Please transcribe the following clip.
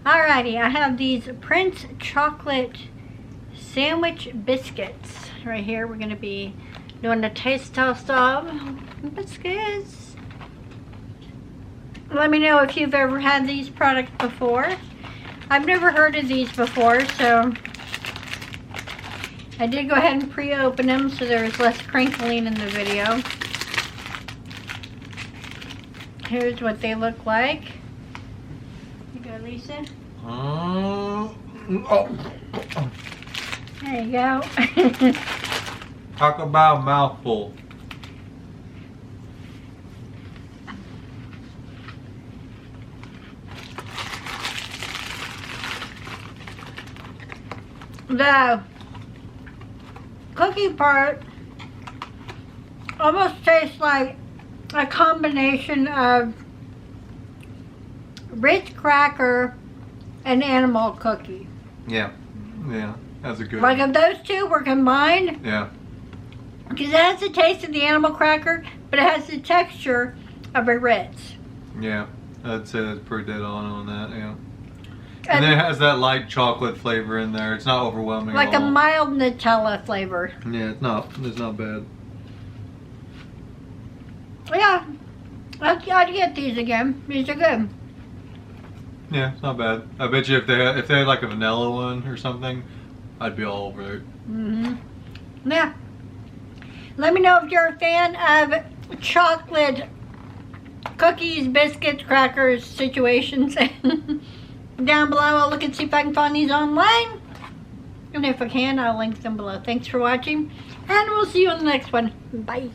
Alrighty, I have these Prince chocolate sandwich biscuits right here. We're going to be doing the taste test of biscuits. Let me know if you've ever had these products before. I've never heard of these before, so I did go ahead and pre-open them so there was less crinkling in the video. Here's what they look like. You go, Lisa. There you go. Talk about a mouthful. The cookie part almost tastes like a combination of Ritz cracker and animal cookie. Yeah, yeah, that's a good Like one. if those two were combined, Yeah, because it has the taste of the animal cracker, but it has the texture of a Ritz. yeah, I'd say that's pretty dead on that, yeah. And then it has that light chocolate flavor in there. It's not overwhelming Like at a all. mild Nutella flavor. Yeah, it's not bad. Yeah, I'd get these again. These are good. Yeah, it's not bad. I bet you if they had like a vanilla one or something, I'd be all over it. Yeah. Let me know if you're a fan of chocolate cookies, biscuits, crackers, situations. Down below, I'll look and see if I can find these online. And if I can, I'll link them below. Thanks for watching. And we'll see you on the next one. Bye.